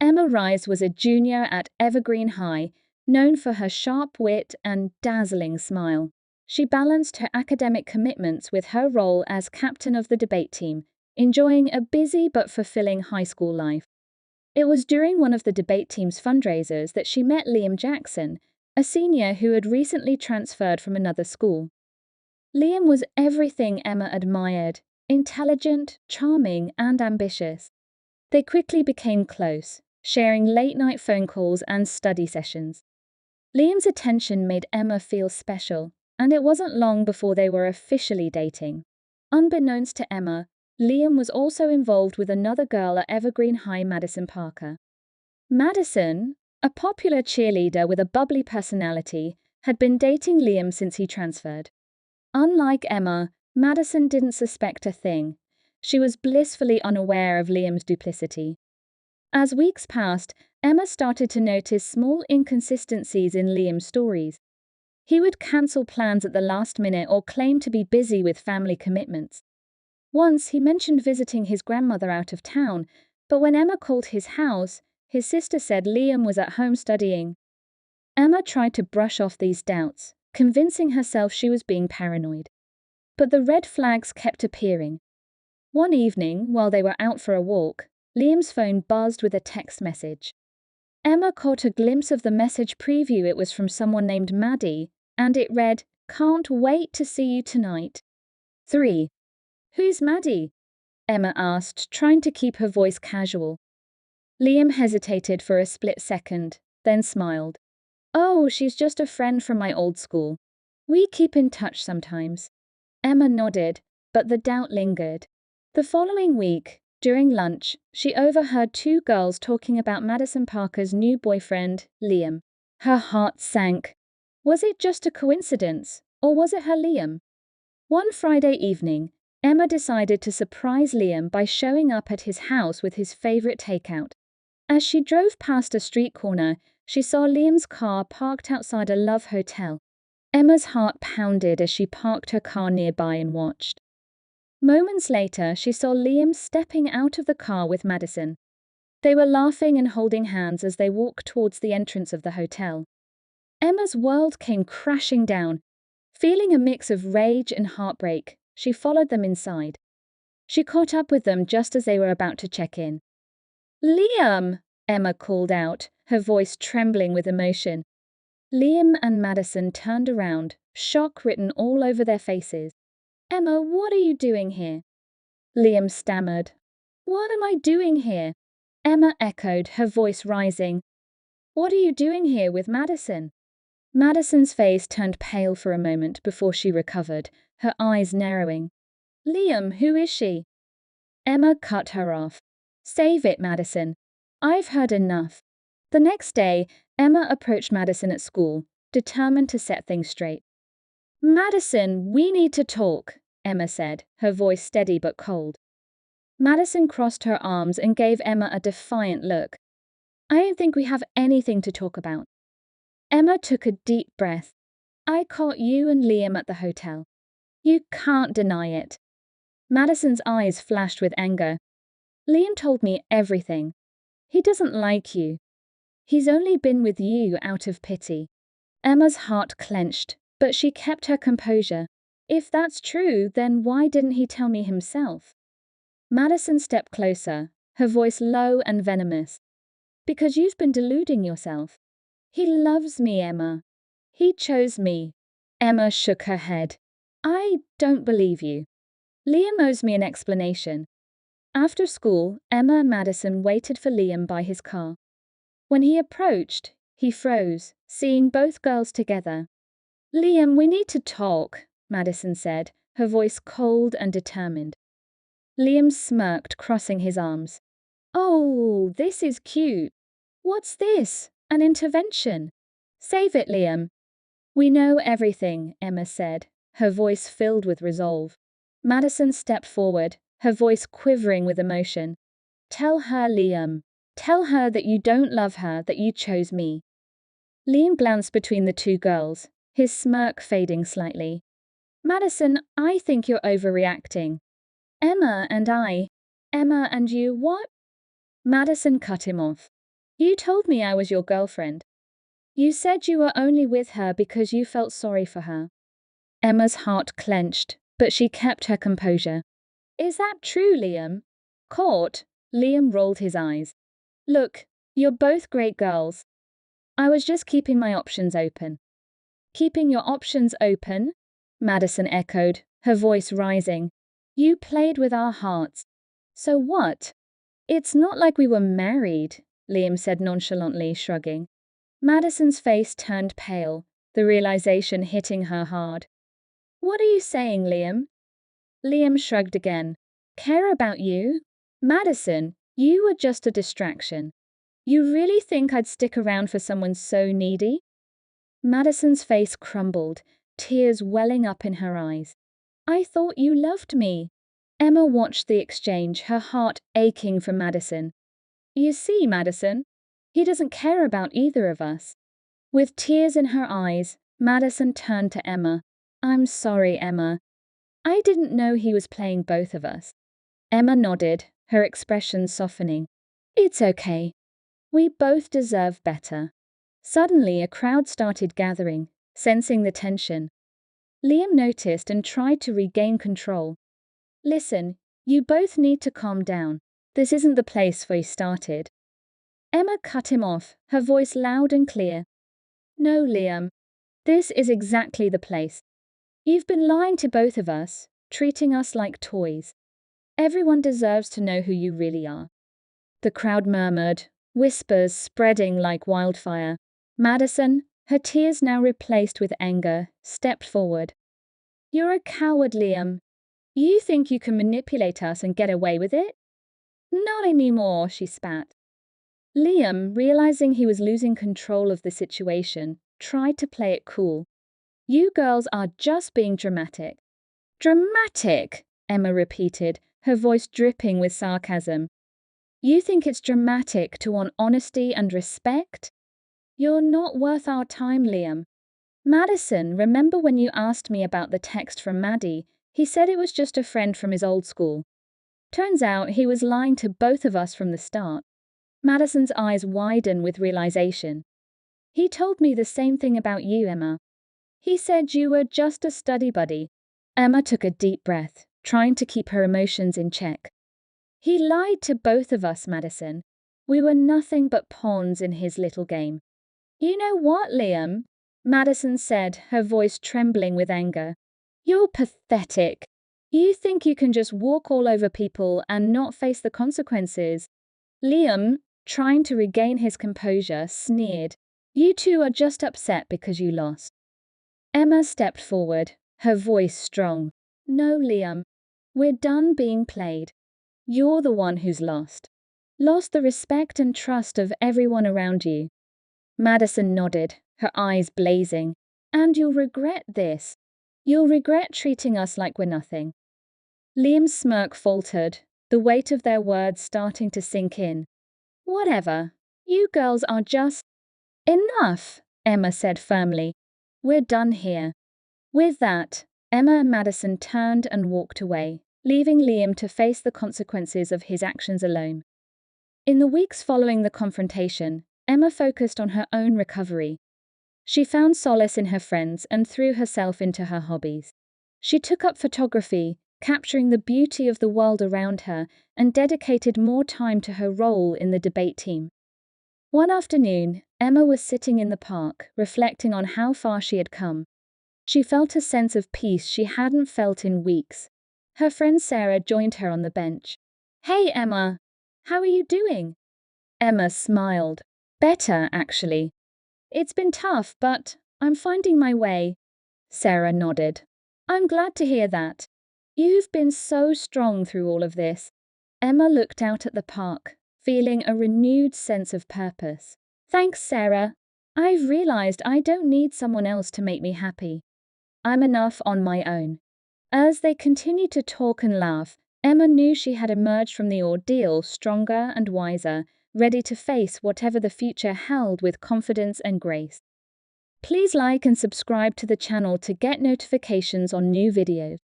Emma Reyes was a junior at Evergreen High, known for her sharp wit and dazzling smile. She balanced her academic commitments with her role as captain of the debate team, enjoying a busy but fulfilling high school life. It was during one of the debate team's fundraisers that she met Liam Jackson, a senior who had recently transferred from another school. Liam was everything Emma admired: intelligent, charming, and ambitious. They quickly became close, sharing late-night phone calls and study sessions. Liam's attention made Emma feel special, and it wasn't long before they were officially dating. Unbeknownst to Emma, Liam was also involved with another girl at Evergreen High, Madison Parker. Madison, a popular cheerleader with a bubbly personality, had been dating Liam since he transferred. Unlike Emma, Madison didn't suspect a thing. She was blissfully unaware of Liam's duplicity. As weeks passed, Emma started to notice small inconsistencies in Liam's stories. He would cancel plans at the last minute or claim to be busy with family commitments. Once, he mentioned visiting his grandmother out of town, but when Emma called his house, his sister said Liam was at home studying. Emma tried to brush off these doubts, convincing herself she was being paranoid. But the red flags kept appearing. One evening, while they were out for a walk, Liam's phone buzzed with a text message. Emma caught a glimpse of the message preview. It was from someone named Maddie, and it read, "Can't wait to see you tonight." 3. "Who's Maddie?" Emma asked, trying to keep her voice casual. Liam hesitated for a split second, then smiled. "Oh, she's just a friend from my old school. We keep in touch sometimes." Emma nodded, but the doubt lingered. The following week, during lunch, she overheard two girls talking about Madison Parker's new boyfriend, Liam. Her heart sank. Was it just a coincidence, or was it her Liam? One Friday evening, Emma decided to surprise Liam by showing up at his house with his favorite takeout. As she drove past a street corner, she saw Liam's car parked outside a Love Hotel. Emma's heart pounded as she parked her car nearby and watched. Moments later, she saw Liam stepping out of the car with Madison. They were laughing and holding hands as they walked towards the entrance of the hotel. Emma's world came crashing down. Feeling a mix of rage and heartbreak, she followed them inside. She caught up with them just as they were about to check in. "Liam!" Emma called out, her voice trembling with emotion. Liam and Madison turned around, shock written all over their faces. "Emma, what are you doing here?" Liam stammered. "What am I doing here?" Emma echoed, her voice rising. "What are you doing here with Madison?" Madison's face turned pale for a moment before she recovered, her eyes narrowing. "Liam, who is she?" Emma cut her off. "Save it, Madison. I've heard enough." The next day, Emma approached Madison at school, determined to set things straight. "Madison, we need to talk," Emma said, her voice steady but cold. Madison crossed her arms and gave Emma a defiant look. "I don't think we have anything to talk about." Emma took a deep breath. "I caught you and Liam at the hotel. You can't deny it." Madison's eyes flashed with anger. "Liam told me everything. He doesn't like you. He's only been with you out of pity." Emma's heart clenched, but she kept her composure. "If that's true, then why didn't he tell me himself?" Madison stepped closer, her voice low and venomous. "Because you've been deluding yourself. He loves me, Emma. He chose me." Emma shook her head. "I don't believe you. Liam owes me an explanation." After school, Emma and Madison waited for Liam by his car. When he approached, he froze, seeing both girls together. "Liam, we need to talk," Madison said, her voice cold and determined. Liam smirked, crossing his arms. "Oh, this is cute. What's this? An intervention?" "Save it, Liam." "We know everything," Emma said, her voice filled with resolve. Madison stepped forward, her voice quivering with emotion. "Tell her, Liam. Tell her that you don't love her, that you chose me." Liam glanced between the two girls, his smirk fading slightly. "Madison, I think you're overreacting." Emma and you, what?" Madison cut him off. You told me I was your girlfriend. You said you were only with her because you felt sorry for her. Emma's heart clenched, but she kept her composure. Is that true, Liam? Caught, Liam rolled his eyes. Look, you're both great girls. I was just keeping my options open. Keeping your options open? Madison echoed, her voice rising. You played with our hearts. So what? It's not like we were married, Liam said nonchalantly, shrugging. Madison's face turned pale, the realization hitting her hard. What are you saying, Liam? Liam shrugged again. Care about you? Madison, you were just a distraction. You really think I'd stick around for someone so needy? Madison's face crumbled, tears welling up in her eyes. I thought you loved me. Emma watched the exchange, her heart aching for Madison. You see, Madison, he doesn't care about either of us. With tears in her eyes, Madison turned to Emma. I'm sorry, Emma. I didn't know he was playing both of us. Emma nodded, her expression softening. It's okay. We both deserve better. Suddenly, a crowd started gathering, sensing the tension. Liam noticed and tried to regain control. Listen, you both need to calm down. This isn't the place where you started. Emma cut him off, her voice loud and clear. No, Liam. This is exactly the place. You've been lying to both of us, treating us like toys. Everyone deserves to know who you really are. The crowd murmured, whispers spreading like wildfire. Madison, her tears now replaced with anger, stepped forward. You're a coward, Liam. You think you can manipulate us and get away with it? Not anymore, she spat. Liam, realizing he was losing control of the situation, tried to play it cool. You girls are just being dramatic. Dramatic, Emma repeated, her voice dripping with sarcasm. You think it's dramatic to want honesty and respect? You're not worth our time, Liam. Madison, remember when you asked me about the text from Maddie? He said it was just a friend from his old school. Turns out he was lying to both of us from the start. Madison's eyes widened with realization. He told me the same thing about you, Emma. He said you were just a study buddy. Emma took a deep breath, trying to keep her emotions in check. He lied to both of us, Madison. We were nothing but pawns in his little game. You know what, Liam? Madison said, her voice trembling with anger. You're pathetic. You think you can just walk all over people and not face the consequences. Liam, trying to regain his composure, sneered. You two are just upset because you lost. Emma stepped forward, her voice strong. No, Liam. We're done being played. You're the one who's lost. Lost the respect and trust of everyone around you. Madison nodded, her eyes blazing. And you'll regret this. You'll regret treating us like we're nothing. Liam's smirk faltered, the weight of their words starting to sink in. Whatever. You girls are just… Enough, Emma said firmly. We're done here. With that, Emma and Madison turned and walked away, leaving Liam to face the consequences of his actions alone. In the weeks following the confrontation, Emma focused on her own recovery. She found solace in her friends and threw herself into her hobbies. She took up photography, capturing the beauty of the world around her, and dedicated more time to her role in the debate team. One afternoon, Emma was sitting in the park, reflecting on how far she had come. She felt a sense of peace she hadn't felt in weeks. Her friend Sarah joined her on the bench. Hey, Emma. How are you doing? Emma smiled. Better, actually. It's been tough, but I'm finding my way. Sarah nodded. I'm glad to hear that. You've been so strong through all of this. Emma looked out at the park, feeling a renewed sense of purpose. Thanks, Sarah. I've realized I don't need someone else to make me happy. I'm enough on my own. As they continued to talk and laugh, Emma knew she had emerged from the ordeal stronger and wiser, ready to face whatever the future held with confidence and grace. Please like and subscribe to the channel to get notifications on new videos.